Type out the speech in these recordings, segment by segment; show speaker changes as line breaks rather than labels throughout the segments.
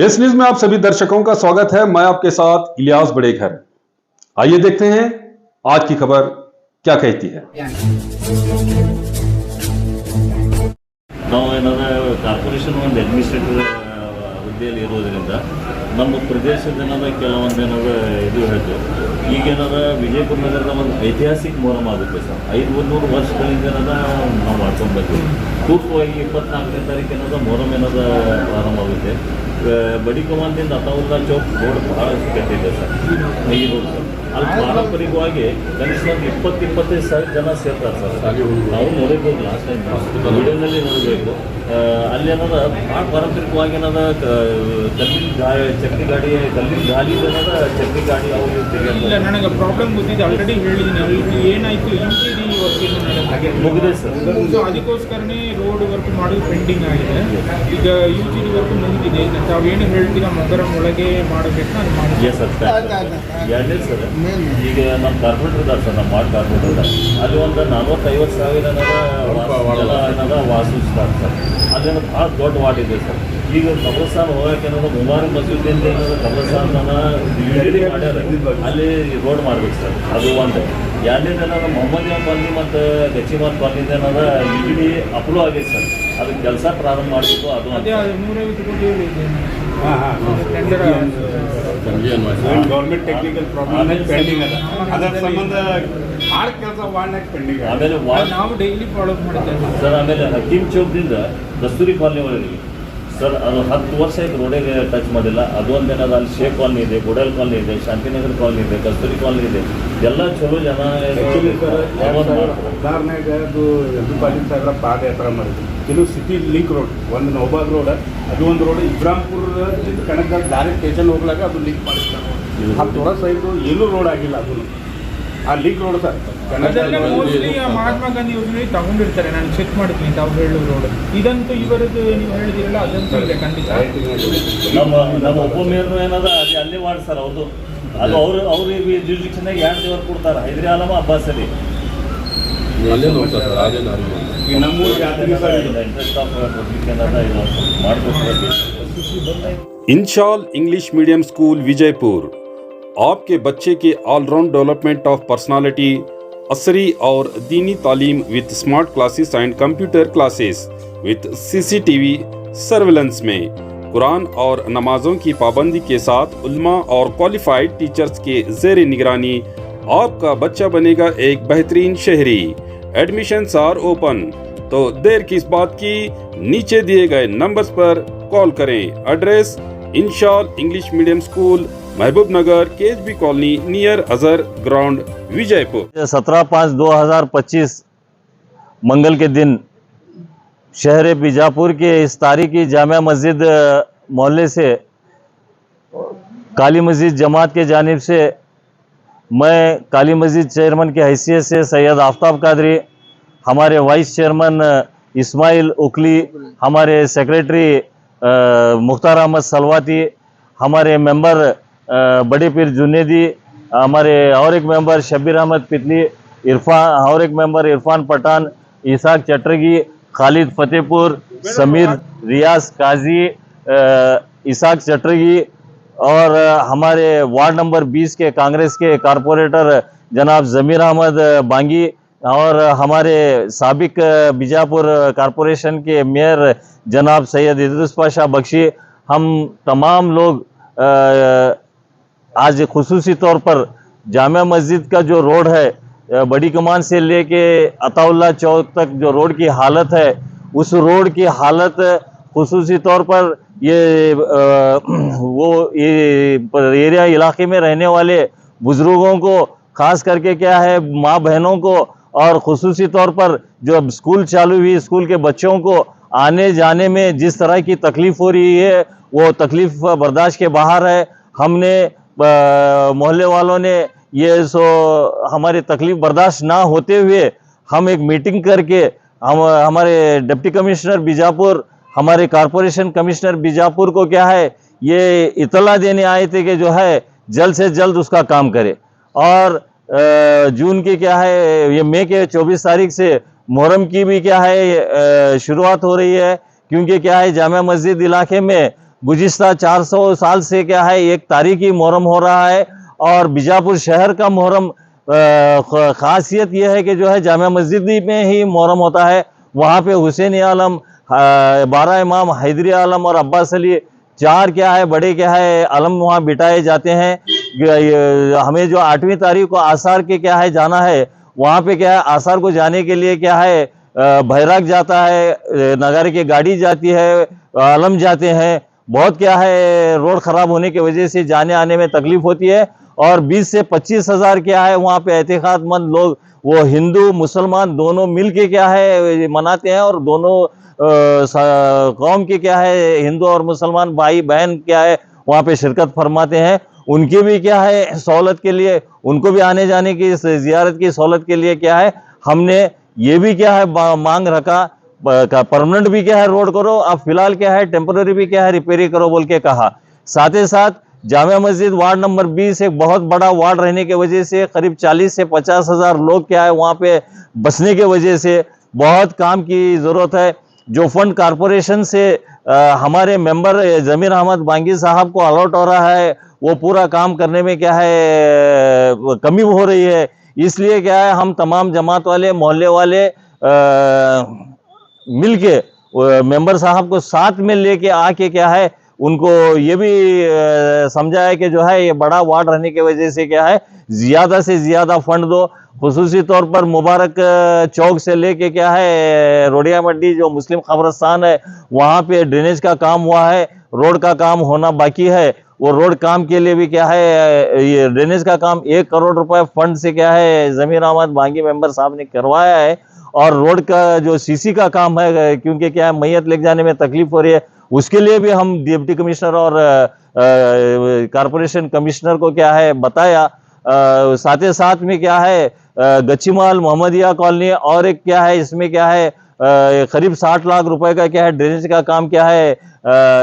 Yes news में आप सभी दर्शकों का स्वागत है। मैं आपके साथ इलियास बड़ेघर। आइए देखते हैं आज की खबर क्या कहती है।
ಕಾರ್ಪೊರೇಷನ್ ಒಂದು ಅಡ್ಮಿನಿಸ್ಟ್ರೇಟಿವ್ ಹುದ್ದೆಯಲ್ಲಿ ಇರೋದರಿಂದ ನಮ್ಮ ಪ್ರದೇಶದ ಕೆಲವೊಂದು ಇದು ಹೇಳ್ತು ಈಗೇನಾದ ವಿಜಯಪುರ ನಗರದ ಒಂದು ಐತಿಹಾಸಿಕ ಮೊಹರಂ ಆಗುತ್ತೆ ಸರ್. 500 ವರ್ಷಗಳಿಂದ ನಾವು ಮಾಡ್ಕೊಂಡು ಬಂದಿವಿ. ಪೂರ್ವವಾಗಿ 24ನೇ ತಾರೀಕು ಮೊಹರಂ ಪ್ರಾರಂಭ ಆಗುತ್ತೆ. ಬಡಿ ಕಮಾನ್ದಿಂದ ಅತಾವುಲ್ಲಾ ಚೌಕ್ ರೋಡ್ ಬಹಳಷ್ಟು ಕೆಟ್ಟಿದೆ ಸರ್. ಈ ರೋಡ್ ಸರ್ ಅಲ್ಲಿ ಪಾರಂಪರಿಕವಾಗಿ ಕನಿಷ್ಠ ಒಂದು 20-25 ಸಾವಿರ ಜನ ಸೇರ್ತಾರೆ ಸರ್. ನಾವು ನೋಡಿರ್ಬೋದು ಲಾಸ್ಟ್ ಟೈಮ್ ವಿಡಿಯೋನಲ್ಲಿ ನೋಡಬೇಕು. ಅಲ್ಲಿ ಭಾಳ ಪಾರಂಪರಿಕವಾಗಿ ಕಲ್ಲಿನ ಚಕ್ರಿ ಗಾಡಿ ಕಲ್ಲಿನ ಗಾಲಿ ಚಕ್ರಿ ಗಾಡಿ ಅವ್ರು
ಇಲ್ಲ. ನನಗೆ ಪ್ರಾಬ್ಲಮ್ ಗೊತ್ತಿದೆ, ಆಲ್ರೆಡಿ ಹೇಳಿದ್ದೀನಿ. ಅಲ್ಲಿ ಏನಾಯಿತು UGD ವರ್ಕ್
ಮುಗಿದೆ ಸರ್.
ಅದಕ್ಕೋಸ್ಕರನೇ ರೋಡ್ ವರ್ಕ್ ಮಾಡೋದು ಪೆಂಡಿಂಗ್ ಆಗಿದೆ. ಈಗ UGD ವರ್ಕ್ ಮುಗಿದಿದೆ. ತಾವೇನು ಹೇಳ್ತೀರಾ ಮೊಹರಂ ಒಳಗೆ ಮಾಡಬೇಕು ಅದು ಮಾಡಿ.
Yes sir. ಎರಡನೇ ಸರ್, ಈಗ ನಮ್ಮ ಕಾರ್ಪೊರೇಟರ್ ಇದ್ದಾರೆ ಸರ್, ನಮ್ಮ ವಾರ್ಡ್ ಕಾರ್ಪೊರೇಟರ್ ಇದ್ದಾರೆ. ಅಲ್ಲಿ ಒಂದು 40-50 ಸಾವಿರ ವಾಸಿಸ್ತಾರೆ ಸರ್. ಅಲ್ಲಿ ಭಾಳ ದೊಡ್ಡ ವಾರ್ಡ್ ಇದೆ ಸರ್. ಈಗ ಕಬ್ರಸ್ತಾನ್ ಹೋಗಕ್ಕೆ ಮುಬಾರಿ ಮಸೀದಿಯಿಂದ ಕಬ್ರಸ್ತಾನ ಮಾಡ್ಯಾರ, ಅಲ್ಲಿ ರೋಡ್ ಮಾಡ್ಬೇಕು ಸರ್. ಅದು ಒಂದು. ಎರಡನೇದು ಮೊಹಮ್ಮದಿಯಾ ಕಾಲನಿ ಮತ್ತು ಗಚ್ಚಿಮಾರ್ ಕಾಲನಿಂದ UGD ಅಪ್ರೂವ್ ಆಗೈತೆ ಸರ್. ಅದಕ್ಕೆ ಕೆಲಸ ಪ್ರಾರಂಭ ಮಾಡಬೇಕು. ಅದು
150 ಕೋಟಿ
ಗೌರ್ಮೆಂಟ್ ಟೆಕ್ನಿಕಲ್ ಪ್ರಾಬ್ಲಮ್ ಪೆಂಡಿಂಗ್ ಅದ. ಅದರ ಸಂಬಂಧ ಆರ್ ಕೆಲಸ ವಾರ್ಡ್ನಾಗ ಪೆಂಡಿಂಗ್.
ಆಮೇಲೆ
ನಾವು ಡೈಲಿ ಫಾಲೋ ಮಾಡ್ತೇವೆ
ಸರ್. ಆಮೇಲೆ ಹಕೀಮ್ ಚೌಕ್ದಿಂದ ಕಸ್ತೂರಿ ಕಾಲನಿ ಒಳಗೆ ಸರ್, ಅದು 10 ವರ್ಷ ಆಯ್ತು ರೋಡಿಗೆ ಟಚ್ ಮಾಡಿಲ್ಲ. ಅದು ಒಂದೇನದ. ಅಲ್ಲಿ ಶೇಖ್ ಕಾಲನಿ ಇದೆ, ಗೋಡಲ್ ಕಾಲನಿ ಇದೆ, ಶಾಂತಿನಗರ್ ಕಾಲನಿ ಇದೆ, ಕಸ್ತೂರಿ ಕಾಲನಿ ಇದೆ. ಎಲ್ಲ ಚಲೋ ಜನ
ಉದಾಹರಣೆಗ ಅದು ಎದುಪಾಲಿ ಸಾಗರ ಪಾದಯಾತ್ರೆ ಮಾಡಿದ್ವಿ. ಇದು ಸಿಟಿ ಲಿಂಕ್ ರೋಡ್, ಒಂದು ನೌಬಾಗ್ ರೋಡ್, ಅದು ಒಂದು ರೋಡ್ ಇಬ್ರಾಂಪುರ ಕನಕ ಡೈರೆಕ್ಟ್ ಸ್ಟೇಷನ್ ಹೋಗ್ಲಾಗ ಅದು ಲಿಂಕ್ ಮಾಡಿರ್ತಾರೆ. 10 ವರ್ಷ ಆಯಿತು, ಏನೂ ರೋಡ್ ಆಗಿಲ್ಲ. ಅದು ಆ link road sir.
Mostly Mahatma Gandhi ಯೋಜನೆ ತಗೊಂಡಿರ್ತಾರೆ. ನಾನು ಚೆಕ್ ಮಾಡ್ತೀನಿ ತಾವು ಹೇಳೋ ರೋಡ್. ಇದಂತೂ ಇವರದ್ದು ನೀವು ಹೇಳಿದಿರಲ್ಲ, ಅದಂತೂ ಇದೆ ಖಂಡಿತ.
ನಮ್ಮ ಉಪಮೇಯರ್ ಅಲ್ಲೇ ವಾರ್ಡ್ ಸರ್ ಅವ್ರದ್ದು. ಅದು ಅವ್ರಿಗೆ ಜುರಿಡಿಕ್ಷನ್ನಾಗ 2 ದೇವರು ಕೊಡ್ತಾರೆ, Haidari Alam Abbas Ali.
Inshal English medium school Vijayapur आपके बच्चे के ऑलराउंड डेवलपमेंट ऑफ पर्सनालिटी, असरी और दीनी तालीम with smart classes and computer classes with CCTV surveillance में कुरान और नमाजों की पाबंदी के साथ उल्मा और क्वालिफाइड टीचर्स के ज़ेर निगरानी आपका बच्चा बनेगा एक बेहतरीन शहरी। एडमिशन्स आर ओपन, तो देर किस बात की, नीचे दिए गए नंबर्स पर कॉल करें। एड्रेस इंशाल इंग्लिश मीडियम स्कूल, महबूब नगर, KHB colony, near Azhar ground, Vijaypur.
17/5/2025 मंगल के दिन शहर बीजापुर के इस तारीखी जामिया मस्जिद मोहल्ले से काली मस्जिद जमात के जानिब से मैं काली मस्जिद चेयरमैन की हैसियत से सैयद आफ्ताब कादरी, हमारे वाइस चेयरमैन इस्माइल उकली, हमारे सेक्रेटरी मुख्तार अहमद सलवाती, हमारे मेंबर बड़े पीर जुनेदी, हमारे और एक मेंबर शब्बीर अहमद पितली, इरफान और एक मेंबर इरफान पठान, इसाक चटरगी, खालिद फतेहपुर, समीर रियाज काजी, इसाक चटरगी और हमारे वार्ड नंबर 20 के कांग्रेस के कारपोरेटर जनाब ज़मीर अहमद बांगी और हमारे साबिक बीजापुर कारपोरेशन के मेयर जनाब सैयद इदरीस पाशा बख्शी, हम तमाम लोग आज खुसूसी तौर पर जामिया मस्जिद का जो रोड है, बड़ी कमान से लेके अताउल्ला चौक तक जो रोड की हालत है, उस रोड की हालत खुसूसी तौर पर ये एरिया इलाके में रहने वाले बुज़ुर्गों को, ख़ास करके क्या है माँ बहनों को, और खुसूसी तौर पर जो अब स्कूल चालू हुई स्कूल के बच्चों को आने जाने में जिस तरह की तकलीफ़ हो रही है, वो तकलीफ़ बर्दाश्त के बाहर है। हमने मोहल्ले वालों ने ये हमारी तकलीफ़ बर्दाश्त ना होते हुए हम एक मीटिंग करके हमारे डिप्टी कमिश्नर बीजापुर, हमारे कारपोरेशन कमिश्नर बीजापुर को क्या है ये इतला देने आए थे कि जो है जल्द से जल्द उसका काम करे। और जून की क्या है ये मई के 24 तारीख से मुहर्रम की भी क्या है शुरुआत हो रही है, क्योंकि क्या है जामिया मस्जिद इलाके में गुज़िश्ता 400 साल से क्या है एक तारीखी मुहर्रम हो रहा है। और बीजापुर शहर का मुहर्रम खासियत यह है कि जो है जामिया मस्जिद में ही मुहर्रम होता है। वहाँ पे हुसैन आलम, 12 इमाम, हैदरी आलम और अब्बास अली, 4 क्या है बड़े क्या है आलम वहाँ बिठाए जाते हैं। हमें जो 8वीं तारीख को आसार के क्या है जाना है, वहाँ पे क्या है आसार को जाने के लिए क्या है बैराग जाता है, नगारे की गाड़ी जाती है, आलम जाते हैं। बहुत क्या है रोड खराब होने की वजह से जाने आने में तकलीफ होती है। और 20 से 25 हज़ार क्या है वहाँ पे एहतिकादमंद लोग, वो हिंदू मुसलमान दोनों मिल के क्या है मनाते हैं। और दोनों कौम के क्या है हिंदू और मुसलमान भाई बहन क्या है वहाँ पे शिरकत फरमाते हैं। उनकी भी क्या है सहूलत के लिए, उनको भी आने जाने की ज़ियारत की सहूलत के लिए क्या है हमने ये भी क्या है मांग रखा परमानेंट भी क्या है रोड करो, अब फिलहाल क्या है टेम्पररी भी क्या है रिपेयरी करो बोल के कहा। साथ ही साथ जामिया मस्जिद वार्ड नंबर 20 एक बहुत बड़ा वार्ड रहने की वजह से करीब 40 से 50 हज़ार लोग क्या है वहाँ पे बसने के वजह से बहुत काम की ज़रूरत है। जो फंड कारपोरेशन से हमारे मेंबर ज़मीर अहमद बांगी साहब को अलॉट हो रहा है, वो पूरा काम करने में क्या है कमी हो रही है। इसलिए क्या है हम तमाम जमात वाले मोहल्ले वाले मिलके मेंबर साहब को साथ में लेके आके क्या है उनको ये भी समझाया कि जो है ये बड़ा वार्ड रहने की वजह से क्या है ज़्यादा से ज़्यादा फंड दो। खुसूसी तौर पर मुबारक चौक से लेके क्या है रोडिया मंडी जो मुस्लिम कब्रिस्तान है वहाँ पे ड्रेनेज का काम हुआ है, रोड का काम होना बाकी है। वो रोड काम के लिए भी क्या है ये ड्रेनेज का काम 1 करोड़ रुपए फंड से क्या है ज़मीर अहमद बांगी मेंबर साहब ने करवाया है। और रोड का जो सीसी का काम है, क्योंकि क्या है मैयत ले जाने में तकलीफ हो रही है, उसके लिए भी हम डिप्टी कमिश्नर और कारपोरेशन कमिश्नर को क्या है बताया। साथ ही साथ में क्या है गच्चीमाल मोहम्मदिया कॉलोनी और एक क्या है इसमें क्या है करीब 60 लाख रुपए का क्या है ड्रेनेज का काम क्या है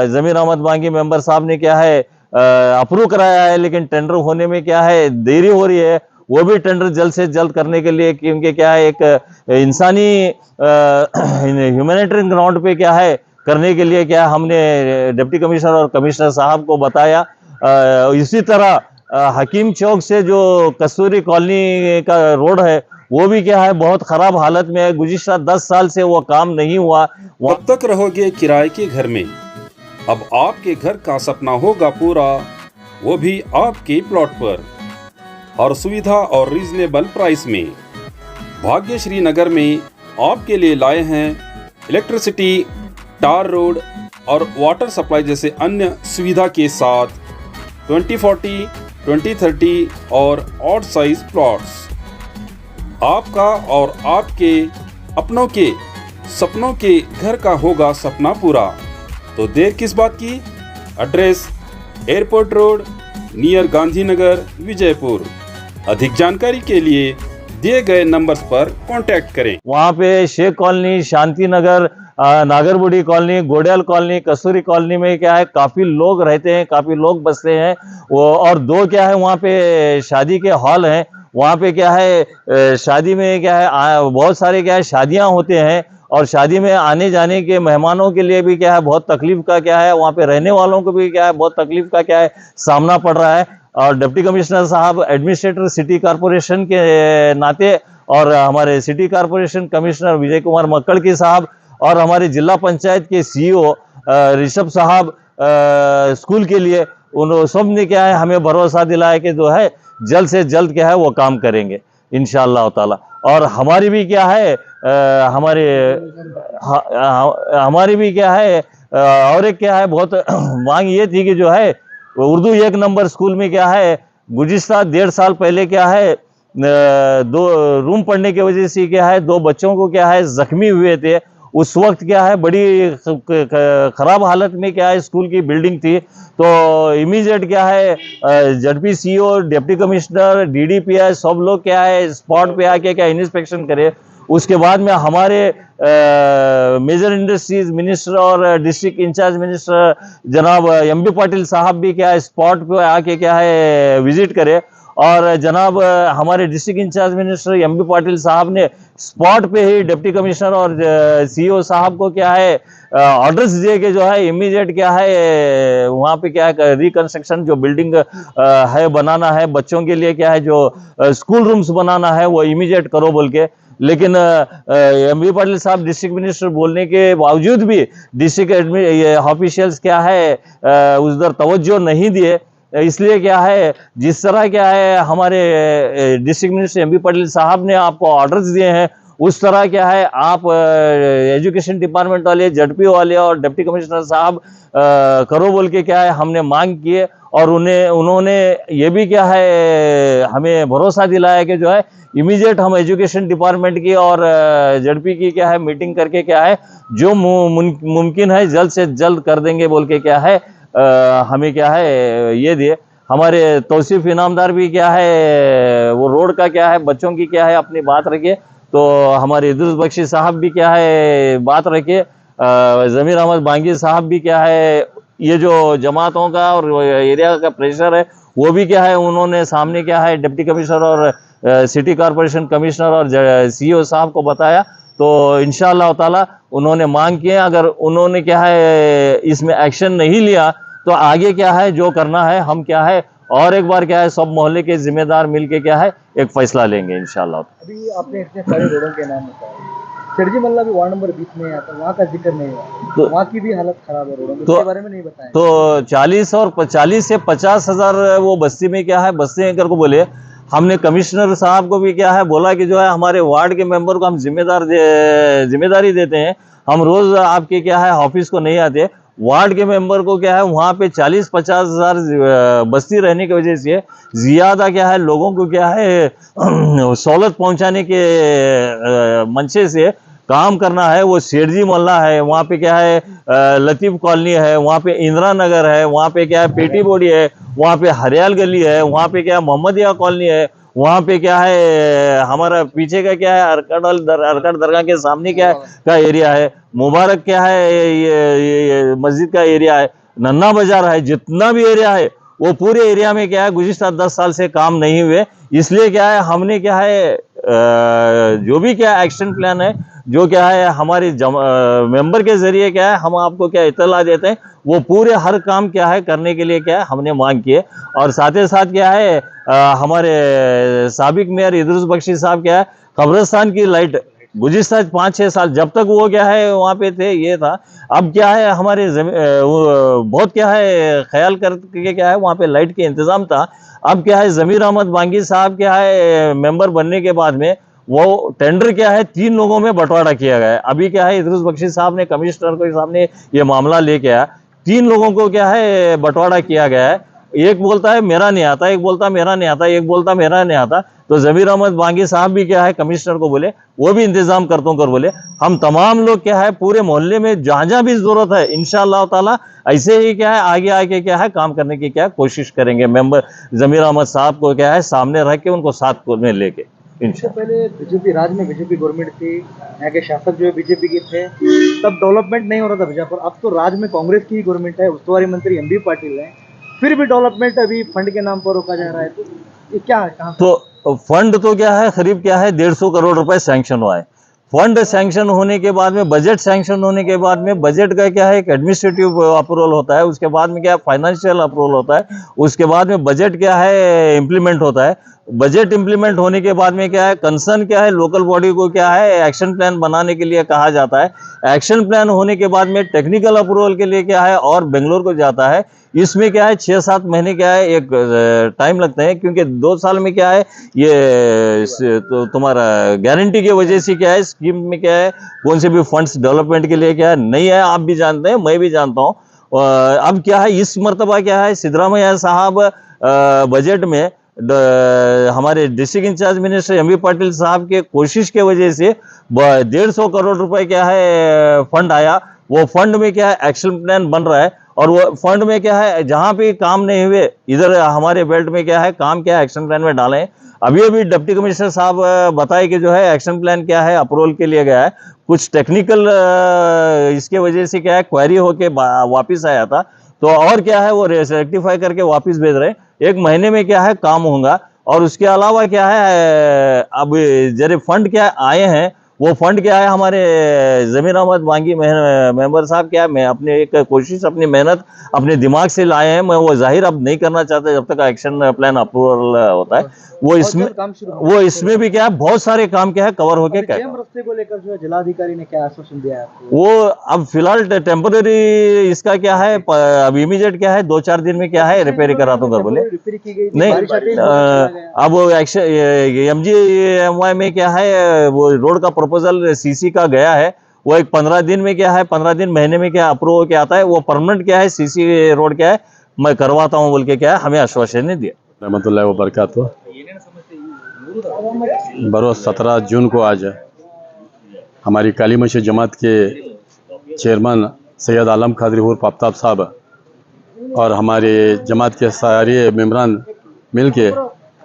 ज़मीर अहमद बांगी मेंबर साहब ने क्या है अप्रूव कराया है। लेकिन टेंडर होने में क्या है देरी हो रही है, वो भी टेंडर जल्द से जल्द करने के लिए, क्योंकि क्या है एक इंसानी ह्यूमैनिटेरियन ग्राउंड पे क्या है करने के लिए क्या हमने डिप्टी कमिश्नर और कमिश्नर साहब को बताया। इसी तरह हकीम चौक से जो कस्तूरी कॉलोनी का रोड है वो भी क्या है बहुत ख़राब हालत में है। गुज़िश्ता 10 साल से वो काम नहीं हुआ।
कब तक रहोगे किराए के घर में? अब आपके घर का सपना होगा पूरा, वो भी आपके प्लॉट पर, और सुविधा और रीजनेबल प्राइस में। भाग्यश्री नगर में आपके लिए लाए हैं इलेक्ट्रिसिटी, टार रोड और वाटर सप्लाई जैसे अन्य सुविधा के साथ 2040, 2030 और ऑड साइज प्लॉट्स। आपका और आपके अपनों के सपनों के घर का होगा सपना पूरा, तो देर किस बात की? Address airport road near Gandhinagar Vijaypur. अधिक जानकारी के लिए दिए गए नंबर्स पर कांटेक्ट करें।
वहाँ पे Sheikh colony, Shanti Nagar, नागरबुड़ी colony, Godiyal colony, कसूरी कॉलोनी में क्या है काफ़ी लोग रहते हैं, काफ़ी लोग बसते हैं वो। और 2 क्या है वहाँ पे शादी के हॉल हैं। वहाँ पे क्या है शादी में क्या है बहुत सारे क्या है शादियाँ होते हैं, और शादी में आने जाने के मेहमानों के लिए भी क्या है बहुत तकलीफ का क्या है, वहाँ पे रहने वालों को भी क्या है बहुत तकलीफ का क्या है सामना पड़ रहा है। और डिप्टी कमिश्नर साहब एडमिनिस्ट्रेटर सिटी कॉरपोरेशन के नाते, और हमारे city corporation commissioner Vijay Kumar मक्कड़की साहब, और हमारे जिला पंचायत के सीईओ ऋषभ साहब स्कूल के लिए उन सब ने क्या है हमें भरोसा दिलाया कि जो है जल्द से जल्द क्या है वो काम करेंगे इंशाअल्लाह ताला। और हमारी भी क्या है हमारी भी क्या है और एक क्या है बहुत मांग ये थी कि जो है उर्दू 1 नंबर स्कूल में क्या है गुज़िश्ता 1.5 साल पहले क्या है 2 रूम पढ़ने की वजह से क्या है 2 बच्चों को क्या है जख्मी हुए थे। उस वक्त क्या है बड़ी ख़राब हालत में क्या है स्कूल की बिल्डिंग थी। तो इमीडिएट क्या है ZP CO, deputy commissioner, DDPI सब लोग क्या है स्पॉट पे आके क्या इंस्पेक्शन करे। उसके बाद में हमारे मेजर इंडस्ट्रीज मिनिस्टर और डिस्ट्रिक्ट इंचार्ज मिनिस्टर जनाब MB पाटिल साहब भी क्या है स्पॉट पे आके क्या है विजिट करे। और जनाब हमारे district in charge minister MB Patil साहब ने स्पॉट पे ही डिप्टी कमिश्नर और सीईओ साहब को क्या है ऑर्डर्स दिए कि जो है इमीडिएट क्या है वहाँ पे क्या है रिकंस्ट्रक्शन जो बिल्डिंग है बनाना है, बच्चों के लिए क्या है जो स्कूल रूम्स बनाना है वो इमीडिएट करो बोल के। लेकिन एमबी पाटिल साहब डिस्ट्रिक्ट मिनिस्टर बोलने के बावजूद भी डिस्ट्रिक्ट ऑफिशियल्स क्या है उधर तवज्जो नहीं दिए। इसलिए क्या है जिस तरह क्या है हमारे डिस्ट्रिक्ट मिनिस्टर एमबी पाटिल साहब ने आपको ऑर्डर्स दिए हैं उस तरह क्या है आप एजुकेशन डिपार्टमेंट वाले, जडपी वाले और डिप्टी कमिश्नर साहब करो बोल के क्या है हमने मांग किए और उन्होंने ये भी क्या है हमें भरोसा दिलाया कि जो है इमीडिएट हम एजुकेशन डिपार्टमेंट की और जडपी की क्या है मीटिंग करके क्या है जो मुमकिन है जल्द से जल्द कर देंगे बोल के क्या है हमें क्या है ये दिए। हमारे तौसीफ इनामदार भी क्या है वो रोड का क्या है बच्चों की क्या है अपनी बात रखे, तो हमारे इद्रिस बख्शी साहब भी क्या है बात रखे, ज़मीर अहमद बांगी साहब भी क्या है ये जो जमातों का और एरिया का प्रेशर है वो भी क्या है उन्होंने सामने क्या है डिप्टी कमिश्नर और सिटी कॉरपोरेशन कमिश्नर और सीईओ साहब को बताया। तो इंशाअल्लाह ताला उन्होंने मांग किए, अगर उन्होंने क्या है इसमें एक्शन नहीं लिया तो आगे क्या है जो करना है हम क्या है और एक बार क्या है सब मोहल्ले के जिम्मेदार मिलके क्या है एक फैसला लेंगे इंशाअल्लाह।
अभी आपने इतने सारे रोडों के नाम बताए, सिरजी मल्ला भी वार्ड नंबर 20 में आता है, वहाँ का जिक्र नहीं हुआ,
तो
वहाँ की भी हालत खराब है रोडों की,
तो-
उसके बारे में नहीं बताया।
तो 40 से 50 हजार वो बस्ती में क्या है बस्ती कर को बोले। हमने कमिश्नर साहब को भी क्या है बोला कि जो है हमारे वार्ड के मेंबर को हम जिम्मेदारी देते हैं, हम रोज आपके क्या है ऑफिस को नहीं आते, वार्ड के मेंबर को क्या है वहाँ पे 40-50 हजार बस्ती रहने की वजह से ज़्यादा क्या है लोगों को क्या है सहूलत पहुँचाने के मंशे से काम करना है। वो शेरजी मोहल्ला है, वहाँ पे क्या है लतीफ़ कॉलोनी है, वहाँ पे इंदिरा नगर है, वहाँ पे क्या है पेटी बोड़ी है, वहाँ पे हरियाल गली है, वहाँ पे क्या है मोहम्मदिया कॉलोनी है, वहाँ पे क्या है हमारा पीछे का क्या है अरकट दरगाह के सामने क्या है का एरिया है, मुबारक क्या है ये मस्जिद का एरिया है, नन्ना बाजार है, जितना भी एरिया है वो पूरे एरिया में क्या है गुज़िश्ता 10 साल से काम नहीं हुए। इसलिए क्या है हमने क्या है जो भी क्या एक्शन प्लान है जो क्या है हमारे मेंबर के जरिए क्या है हम आपको क्या इतला देते हैं वो पूरे हर काम क्या है करने के लिए क्या है हमने मांग किए। और साथ ही साथ क्या है हमारे साबिक मेयर इद्रिस बख्शी साहब क्या है कब्रिस्तान की लाइट गुज़िश्ता 5-6 साल जब तक वो क्या है वहाँ पे थे ये था, अब क्या है हमारे बहुत क्या है ख्याल करके क्या है वहाँ पे लाइट के इंतज़ाम था। अब क्या है ज़मीर अहमद बांगी साहब क्या है मेंबर बनने के बाद में वो टेंडर क्या है 3 लोगों में बंटवारा किया गया है। अभी क्या है इद्रिस बख्शी साहब ने कमिश्नर के सामने ये मामला लेके आया, 3 लोगों को क्या है बंटवारा किया गया है, एक बोलता है मेरा नहीं आता, एक बोलता मेरा नहीं आता, एक बोलता मेरा नहीं आता। तो ज़मीर अहमद बांगी साहब भी क्या है कमिश्नर को बोले वो भी इंतजाम करता हूँ कर बोले हम तमाम लोग क्या है पूरे मोहल्ले में जहाँ जहाँ भी जरूरत है इंशाअल्लाह ताला ऐसे ही क्या है आगे आके क्या है काम करने की क्या कोशिश करेंगे। मेंबर ज़मीर अहमद साहब को क्या है सामने रख के उनको साथ में लेके
इससे पहले बीजेपी राज में बीजेपी गवर्नमेंट थी, यहाँ के शासक जो है बीजेपी के थे, तब डेवलपमेंट नहीं हो रहा था बीजापुर। अब तो राज में कांग्रेस की गवर्नमेंट है, उस्तुवारी मंत्री एमबी पाटिल है, फिर भी डेवलपमेंट अभी फंड के नाम पर रोका जा रहा है, तो ये क्या है कहाँ?
तो फंड तो क्या है करीब क्या है 150 करोड़ रुपए सैंक्शन हुआ है। फंड सैंक्शन होने के बाद में बजट सैंक्शन होने के बाद में बजट का क्या है एक एडमिनिस्ट्रेटिव अप्रूवल होता है, उसके बाद में क्या है फाइनेंशियल अप्रूवल होता है, उसके बाद में बजट क्या है इम्प्लीमेंट होता है। बजट इम्प्लीमेंट होने के बाद में क्या है कंसर्न क्या है लोकल बॉडी को क्या है एक्शन प्लान बनाने के लिए कहा जाता है। एक्शन प्लान होने के बाद में टेक्निकल अप्रूवल के लिए क्या है और बेंगलोर को जाता है। इसमें क्या है 6-7 महीने क्या है एक टाइम लगता है, क्योंकि 2 साल में क्या है ये तो तुम्हारा गारंटी की वजह से क्या है स्कीम में क्या है कौन से भी फंड्स डेवलपमेंट के लिए क्या है नहीं है, आप भी जानते हैं मैं भी जानता हूँ। अब क्या है इस मरतबा क्या है सिद्धरामैया साहब बजट में हमारे district in charge minister MB Patil साहब के कोशिश के वजह से 150 करोड़ रुपए क्या है फंड आया। वो फंड में क्या है एक्शन प्लान बन रहा है और वो फंड में क्या है जहाँ पे काम नहीं हुए इधर हमारे बेल्ट में क्या है काम क्या है एक्शन प्लान में डालें। अभी डिप्टी कमिश्नर साहब बताए कि जो है एक्शन प्लान क्या है अप्रूवल के लिए गया है, कुछ टेक्निकल इसके वजह से क्या है क्वेरी होके वापस आया था, तो और क्या है वो रेक्टिफाई करके वापस भेज रहे हैं। 1 महीने में क्या है काम होगा और उसके अलावा क्या है, अब जरे फंड क्या आए हैं, वो फंड क्या है, हमारे जमीर अहमद वांगी मेंबर साहब क्या है, मैं अपने एक कोशिश, अपनी मेहनत, अपने दिमाग से लाए हैं। मैं वो जाहिर अब नहीं करना चाहता जब तक एक्शन प्लान अप्रूवल होता है। वो इसमें भी क्या है, बहुत सारे काम क्या है कवर होके क्या
जेएम रास्ते को लेकर जो है जिलाधिकारी ने क्या आश्वासन दिया है आपको?
वो अब फिलहाल टेम्पोररी इसका क्या है, अब इमीडिएट क्या है, 2-4 दिन में क्या है रिपेयर करा दूंगा बोले।
रिपेयर की गई थी,
नहीं,
बारिश आते ही चला गया।
अब वो एक्शन MGMY में क्या है, वो रोड का प्रपोजल CC का गया है, वो एक 15 दिन में क्या है, 15 दिन महीने में क्या अप्रूव होके आता है, वो परमानेंट क्या है, CC रोड क्या है मैं करवाता हूँ बोल के क्या है हमें आश्वासन ने दिया।
रहमतुल्लाहि व बरकातुहू। बरोज़ 17 जून को आज हमारी काली मस्जिद जमात के चेयरमैन सैयद आलम कादरी उर्फ आफ्ताब साहब और हमारे जमात के सारे मेम्बरान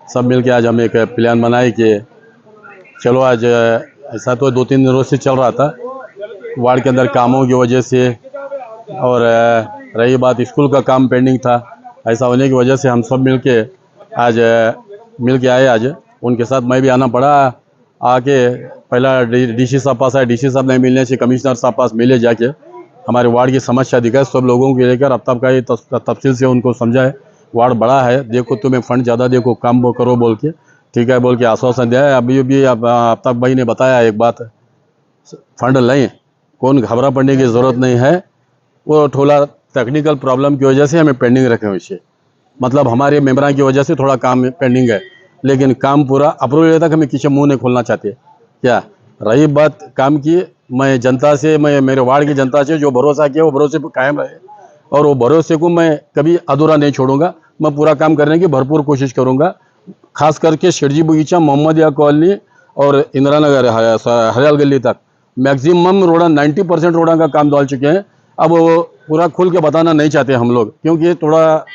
सब मिल के आज हम एक प्लान बनाए कि चलो आज ऐसा तो 2-3 दिनों से चल रहा था, वार्ड के अंदर कामों की वजह से, और रही बात स्कूल का काम पेंडिंग था, ऐसा होने की वजह से हम सब मिल के आए। आज उनके साथ मैं भी आना पड़ा। आके पहला DC साहब पास आया, DC साहब नहीं मिलने से कमिश्नर साहब पास मिले, जाके हमारे वार्ड की समस्या दिखाए, सब लोगों को लेकर आफ्ताब का ये तफसील से उनको समझाए। वार्ड बड़ा है, देखो तुम्हें फंड ज़्यादा देखो, काम वो करो बोल के, ठीक है बोल के आश्वासन दिया है। अभी भी आफ्ताब भाई ने बताया एक बात, फंड लें, कौन घबरा पड़ने की ज़रूरत नहीं है। वो थोड़ा टेक्निकल प्रॉब्लम की वजह से हमें पेंडिंग रखे हुए से, मतलब हमारे मेम्बरान की वजह से थोड़ा काम पेंडिंग है, लेकिन काम पूरा अप्रूवल तक हमें किसी मुंह नहीं खोलना चाहते। क्या रही बात काम की, मैं जनता से, मैं मेरे वार्ड की जनता से जो भरोसा किया वो भरोसे पर कायम रहे, और वो भरोसे को मैं कभी अधूरा नहीं छोड़ूंगा। मैं पूरा काम करने की भरपूर कोशिश करूंगा। खास करके शिरजी बगीचा, मोहम्मदिया कॉलोनी और इंदिरा नगर हरियाल गली तक मैक्सिमम रोड़ा 90% रोड़ा का काम डाल चुके हैं। अब वो पूरा खुल के बताना नहीं चाहते हम लोग, क्योंकि थोड़ा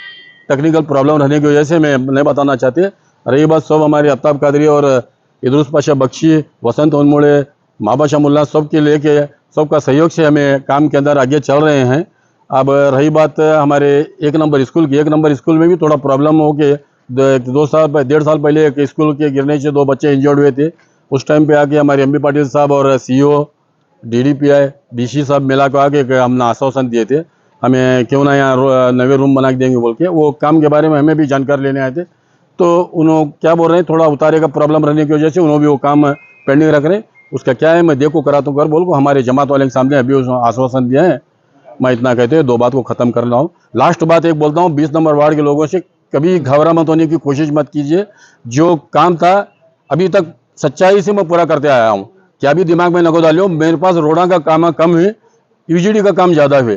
टेक्निकल प्रॉब्लम रहने की वजह से मैं नहीं बताना चाहते। रही बात सब हमारे आफ्ताब कादरी और इदरुस पाशा बख्शी, वसंत उनमोड़े, महाबाशा मुल्ला, सब के लेके सबका सहयोग से हमें काम के अंदर आगे चल रहे हैं। अब रही बात हमारे 1 नंबर स्कूल की, 1 नंबर स्कूल में भी थोड़ा प्रॉब्लम हो के 1.5 साल पहले एक स्कूल के गिरने से 2 बच्चे इंजर्ड हुए थे। उस टाइम पे आके हमारे MB पाटिल साहब और CO DDPI DC साहब मिला को आके हमने आश्वासन दिए थे, हमें क्यों ना यहाँ नवे रूम बना के देंगे बोल के। वो काम के बारे में हमें भी जानकारी लेने आए थे, तो उन्होंने क्या बोल रहे हैं, थोड़ा उतारे का प्रॉब्लम रहने की वजह से उन्होंने भी वो काम पेंडिंग रख रहे हैं। उसका क्या है मैं देखो कराता हूँ कर बोल को हमारे जमात वाले के सामने अभी आश्वासन दिया है। मैं इतना कहते हैं 2 बात को ख़त्म कर रहा हूँ। लास्ट बात एक बोलता हूँ, 20 नंबर वार्ड के लोगों से कभी घबरा मत होने की कोशिश मत कीजिए। जो काम था अभी तक सच्चाई से मैं पूरा करते आया हूँ, क्या भी दिमाग में नको डालो। मेरे पास रोड़ा का काम कम है, UGD का काम ज़्यादा है।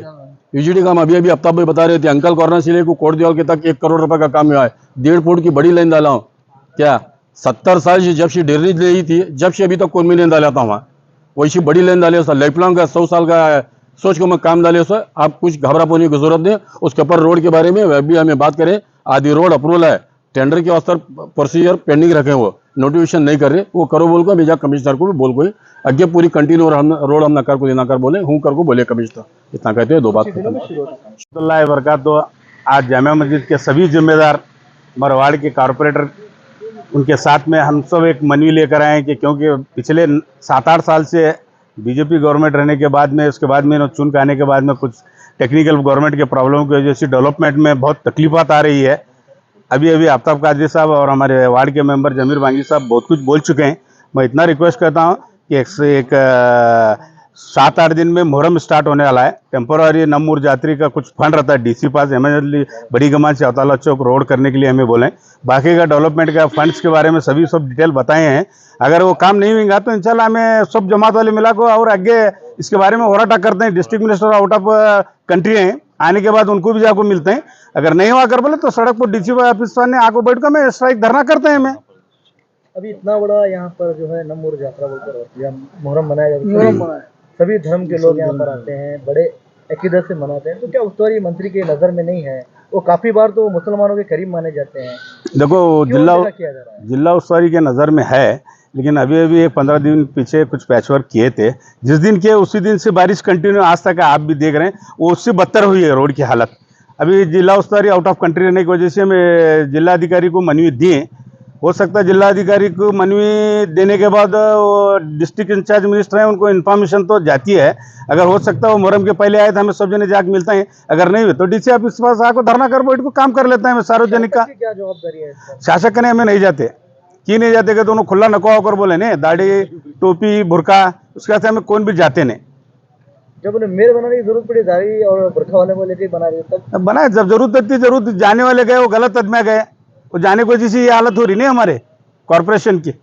UGD काम अभी आफ्ताब भाई बता रहे थे, अंकल कॉर्नर से लेकर कोट दीवाल के तक 1 करोड़ रुपए का काम हुआ है। 1.5 फुट की बड़ी लाइन डाला हूँ। क्या 70 साल से जब से ड्रेनेज ली थी, जब से अभी तक कोई लाइन डाला था वहाँ, वैसी बड़ी लाइन डाले सर, लाइफ लॉन्ग का 100 साल का सोच को मैं काम डाले सर। आप कुछ घबरा होने की जरूरत नहीं। उसके ऊपर रोड के बारे में वह भी हमें बात करें, आदि रोड अप्रूवल है, टेंडर के वास्ते प्रोसीजर पेंडिंग रखे, वो नोटिफिकेशन नहीं कर रहे, वो करो बोल को भेजा कमिश्नर को भी बोल को आगे पूरी कंटिन्यू रोड हम नकार को देना कर बोले हूँ कर को बोले कमिश्नर। इतना कहते हैं 2 बात।
बरकात। आज जामिया मस्जिद के सभी जिम्मेदार हमारे वार्ड के कारपोरेटर उनके साथ में हम सब एक मनवी लेकर आए कि क्योंकि पिछले 7-8 साल से बीजेपी गवर्नमेंट रहने के बाद में, उसके बाद में चुन के आने के बाद में कुछ टेक्निकल गवर्नमेंट के प्रॉब्लम की वजह से डेवलपमेंट में बहुत तकलीफात आ रही है। अभी आफ्ताब कादरी साहब और हमारे वार्ड के मेंबर जमीर वांगी साहब बहुत कुछ बोल चुके हैं। मैं इतना रिक्वेस्ट करता हूँ कि एक 7-8 दिन में मुहर्रम स्टार्ट होने वाला है। टेम्पोररी नमूर जात्री का कुछ फंड रहता है DC पास, इमरजेंटली बड़ी गमान से अवताला चौक रोड करने के लिए हमें बोलें। बाकी का डेवलपमेंट का फंड्स के बारे में सभी सब डिटेल बताए हैं। अगर वो काम नहीं होगा तो इंशाल्लाह हमें सब जमात वाले मिला को और आगे इसके बारे में और अटैक करते हैं। District minister out of country हैं, आने के बाद उनको भी जाकर मिलते हैं। अगर नहीं हुआ कर बोले तो सड़क पर DC ऑफिस ने आकर बैठ कर मैं स्ट्राइक धरना करते हैं। मैं
अभी इतना बड़ा यहाँ पर जो है नमूर यात्रा बोलकर मुहर्रम मनाया जाता है, सभी धर्म के लोग यहाँ पर आते हैं, बड़े अकीदत से मनाते हैं, तो क्या उस्तवारी मंत्री के नज़र में नहीं है? वो काफ़ी बार तो मुसलमानों के करीब माने जाते हैं।
देखो
किया जा रहा है?
जिला उस्तवारी के नज़र में है, लेकिन अभी 15 दिन पीछे कुछ पैचवर्क किए थे। जिस दिन किए उसी दिन से बारिश कंटिन्यू आज तक आप भी देख रहे हैं, वो उससे बदतर हुई है रोड की हालत। अभी जिला उस्तवारी आउट ऑफ कंट्री रहने की वजह से हमें जिला अधिकारी को मनवी दिए,
हो सकता है जिलाधिकारी को मनवी देने के बाद डिस्ट्रिक्ट इंचार्ज मिनिस्टर हैं उनको इन्फॉर्मेशन तो जाती है। अगर हो सकता है वो मुहर्रम के पहले आए तो हमें सब जने जाके मिलते हैं, अगर नहीं हुए तो डीसी ऑफिस के पास आकर धरना कर बैठ को काम कर लेते हैं। हमें सार्वजनिक का
क्या जवाबदारी है इसका?
शासक ने हमें नहीं जाते कि नहीं जाते कि दोनों खुला नकवा होकर बोले नहीं, दाढ़ी टोपी बुरका उसके साथ हमें कौन भी जाते नहीं।
जब उन्हें मेयर बनाने की जरूरत पड़ी दाढ़ी और बुरखा वाले को लेकर बना रहे तब
बनाए, जब जरूरत थी जरूरत जाने वाले गए वो गलत आदमी गए, वो जाने को जैसी ये हालत हो रही नहीं हमारे कॉर्पोरेशन की।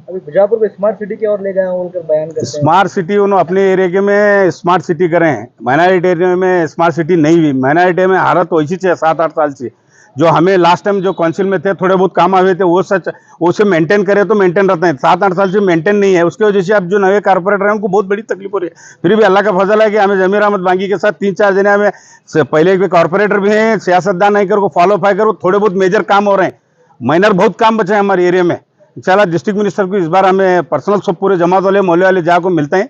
अभी बीजापुर को स्मार्ट सिटी की ओर ले गए बोलकर बयान करते हैं।
स्मार्ट सिटी उन्होंने अपने एरिया में स्मार्ट सिटी करें, माइनॉरिटी एरिया में स्मार्ट सिटी नहीं हुई। माइनॉरिटी में हालत वैसी है 7-8 साल से, जो हमें लास्ट टाइम जो काउंसिल में थे थोड़े बहुत काम आए थे वो सच उसे मेंटेन करे तो मेंटेन रहते हैं। 7-8 साल से मेंटेन नहीं है, उसकी वजह से अब जो नए कारपोरेटर हैं उनको बहुत बड़ी तकलीफ हो रही है। फिर भी अल्लाह का फजल है कि हमें जमीर अहमद बांगी के साथ 3-4 जने हमें पहले के कारपोरेटर भी हैं, सियासतदान नहीं कर फॉलो फाई करो, थोड़े बहुत मेजर काम हो रहे हैं, माइनर बहुत काम बचे हैं हमारे एरिया में। इंशाल्लाह डिस्ट्रिक्ट मिनिस्टर को इस बार हमें पर्सनल सब पूरे जमात वाले मोहल्ले वाले जाकर मिलते हैं,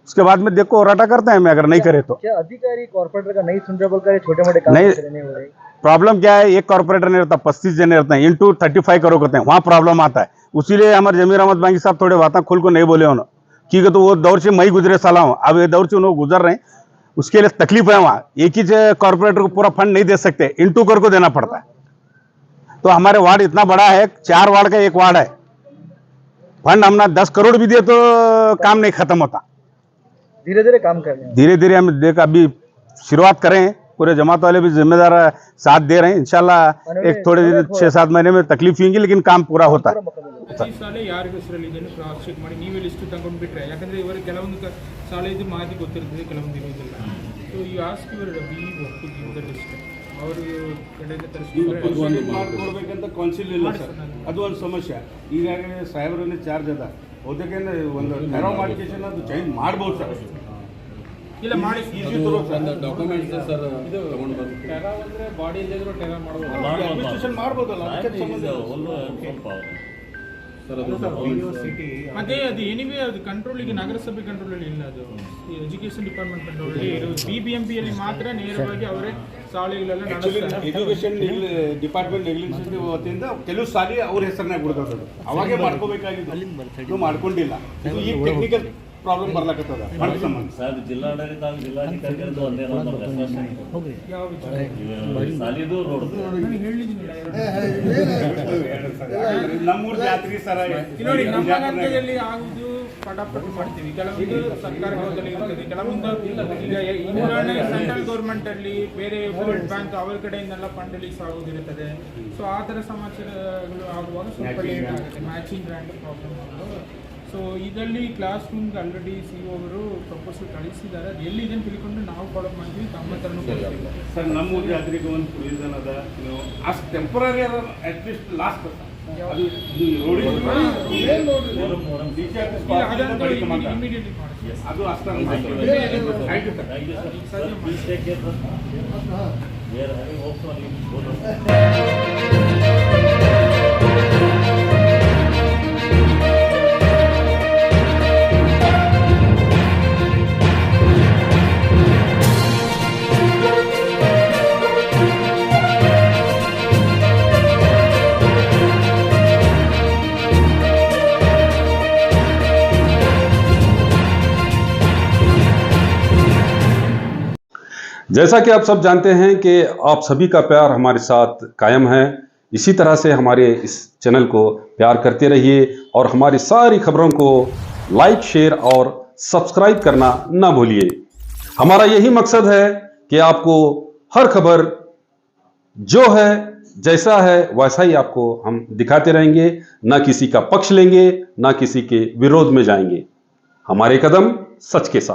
उसके बाद में देखो राटा करते हैं। मैं अगर नहीं करे तो
क्या अधिकारी कॉर्पोरेटर का नहीं सुन रहे बोलकर छोटे मोटे काम
नहीं
हो रहे?
प्रॉब्लम क्या है, एक कॉर्पोरेटर नहीं रहता, 25 जने रहते हैं, इंटू 35 करोड़ करते हैं, वहाँ प्रॉब्लम आता है। उसीलिए हमारे जमीर अहमद बांगी साहब थोड़े बातें खुल को नहीं बोले उन्होंने, क्योंकि तो वो दौर से मई गुजरे साला हूँ, अब ये दौर से उन्होंने गुजर रहे हैं, उसके लिए तकलीफ है। वहाँ एक ही कॉर्पोरेटर को पूरा फंड नहीं दे सकते, इंटू कर को देना पड़ता है। तो हमारे वार्ड इतना बड़ा है, 4 वार्ड का एक वार्ड है, फंड हमने 10 करोड़ भी दिए तो काम नहीं खत्म होता।
धीरे धीरे काम कर रहे हैं,
धीरे धीरे हम देख अभी शुरुआत करें, पूरे जमात वाले भी जिम्मेदार साथ दे रहे हैं। इंशाल्लाह एक थोड़े दिन 6-7 महीने में तकलीफ होंगी, लेकिन काम पूरा होता है।
ಈ ಶಾಲೆ ಯಾರ ಹೆಸರಲ್ಲಿ ಇದೆ ಕ್ರಾಸ್ ಚೆಕ್ ಮಾಡಿ ನೀವೇ ಲಿಸ್ಟ್ ತಗೊಂಡು ಬಿಟ್ರೆ, ಯಾಕಂದ್ರೆ ಇವರು ಕೆಲವೊಂದು ಶಾಲೆದು ಮಾಹಿತಿ ಗೊತ್ತಿರ್ತದೆ, ಕೆಲವೊಂದು ಇರೋದಿಲ್ಲ. So you ask your B to give the list, ಅವರು ಕಡೆಯಿಂದ ತರಿಸ್ಕೊಂಡ್ರೆ
ಮಾಡ್ಕೊಡ್ಬೇಕಂತ ಕೌನ್ಸಿಲ್ ಇಲ್ಲ ಸರ್, ಅದು ಒಂದು ಸಮಸ್ಯೆ. ಈಗಾಗಲೇ ಸಾಹೇಬ್ರನ್ನೇ ಚಾರ್ಜ್ ಅದ, ಅದಕ್ಕೆ ಒಂದು ನೆರವು ಮಾಡಿಕೇಶನ್ ಅದು ಚೇಂಜ್ ಮಾಡ್ಬೋದು ಸರ್.
ಇಲ್ಲ ಮಾಡಿ
ಈಸಿ ತರೋ ಸರ್,
ಡಾಕ್ಯುಮೆಂಟ್ಸ್ ಸರ್
ಇದು ಟೆರಾ ಅಂದ್ರೆ ಬಾಡಿ ಇಲ್ಲದ್ರು ಟೆರಾ ಮಾಡಬಹುದು,
ಅಡ್ಮಿನಿಸ್ಟ್ರೇಷನ್ ಮಾಡ್ಬೋದಲ್ಲ, ಅದಕ್ಕೆ ಸಂಬಂಧ
ಮತ್ತೆ ಅದು ಎನಿವೇ ಅದು ಕಂಟ್ರೋಲಿಗೆ ನಗರಸಭೆ ಕಂಟ್ರೋಲಲ್ಲಿ ಇಲ್ಲ, ಅದು ಎಜುಕೇಶನ್ ಡಿಪಾರ್ಟ್ಮೆಂಟ್ ಕಂಟ್ರೋಲಲ್ಲಿ ಇರೋದು. BBMPಯಲ್ಲಿ ಮಾತ್ರ ನೇರವಾಗಿ ಅವರೇ ಶಾಲೆಗಳೆಲ್ಲ ನಡೆಸ್ತಾರೆ.
ಎಜುಕೇಶನ್ ಡಿಪಾರ್ಟ್ಮೆಂಟ್ ನೆಗ್ಲಿಜೆನ್ಸಿ ವತಿಯಿಂದ ಕೆಲವು ಶಾಲೆ ಅವ್ರ ಹೆಸರನ್ನ ಕೊಡ್ತಾರೆ, ಅವಾಗೇ ಮಾಡ್ಕೋಬೇಕಾಗಿದ್ದು ಮಾಡ್ಕೊಂಡಿಲ್ಲ. ಈಗ ಟೆಕ್ನಿಕಲ್ ಪ್ರಾಬ್ಲಮ್ ಬರ್ಲಾಕತ್ತದ ಫಂಡ್ ಸಂಬಂಧ.
ಸಾಹೇಬ್ ಜಿಲ್ಲಾಡಳಿತ ಹಾಗೂ ಜಿಲ್ಲಾಧಿಕಾರಿಗಳದ್ದು ಒಂದೇ ನಂಬರ್
ಯಾವ ವಿಚಾರ
ಸಾಲಿದು ರೋಡ್
ನಮ್ಮೂರ್ ಜಾತ್ರೆ ಸರ
ನೋಡಿ, ನಮ್ಮ ಹಂತದಲ್ಲಿ ಆಗುವುದು ಪಟಾಪಟ್ ಮಾಡ್ತೀವಿ, ಕೆಲವೊಂದು ಸರ್ಕಾರ ಹಂತದಲ್ಲಿ ಇರ್ತದೆ, ಕೆಲವೊಂದು ಈಗ ಸೆಂಟ್ರಲ್ ಗೌರ್ಮೆಂಟ್ ಅಲ್ಲಿ ಬೇರೆ ವರ್ಲ್ಡ್ ಬ್ಯಾಂಕ್ ಅವರ ಕಡೆಯಿಂದೆಲ್ಲ ಫಂಡ್ ರಿಲೀಸ್ ಆಗೋದಿರುತ್ತದೆ. ಸೊ ಆ ಥರ ಸಮಾಚಾರಗಳು ಆಗುವಾಗ ಸ್ವಲ್ಪ ಲೇಟ್ ಆಗುತ್ತೆ, ಮ್ಯಾಚಿಂಗ್ ಗ್ರಾಂಟ್ ಪ್ರಾಬ್ಲಮ್ ಆಗೋದು. ಸೊ ಇದರಲ್ಲಿ ಕ್ಲಾಸ್ ರೂಮ್ಗೆ ಆಲ್ರೆಡಿ CEO ಅವರು ಪ್ರಪೋಸಲ್ ಕಳಿಸಿದ್ದಾರೆ, ಅದು ಎಲ್ಲಿದೆ ಅಂತ ತಿಳ್ಕೊಂಡು ನಾವು ಫಾಲೋ ಮಾಡ್ತೀವಿ, ತಮ್ಮ ಹತ್ರನೂ ಕೊಡ್ತೀವಿ
ಸರ್. ನಮ್ಮೂರ ಜಾತ್ರೆಗೆ ಒಂದು ಪ್ರಯೋಜನ ಅದ, ನೀವು ಅಷ್ಟು ಟೆಂಪರರಿ ಅದ, ಅಟ್ಲೀಸ್ಟ್ ಲಾಸ್ಟ್
ಇಮಿಡಿಯೇಟ್ಲಿ ಮಾಡಿ.
ಅದು ಅಷ್ಟ
जैसा कि आप सब जानते हैं कि आप सभी का प्यार हमारे साथ कायम है, इसी तरह से हमारे इस चैनल को प्यार करते रहिए और हमारी सारी खबरों को लाइक, शेयर और सब्सक्राइब करना ना भूलिए। हमारा यही मकसद है कि आपको हर खबर जो है जैसा है वैसा ही आपको हम दिखाते रहेंगे, ना किसी का पक्ष लेंगे, ना किसी के विरोध में जाएंगे। हमारे कदम सच के साथ।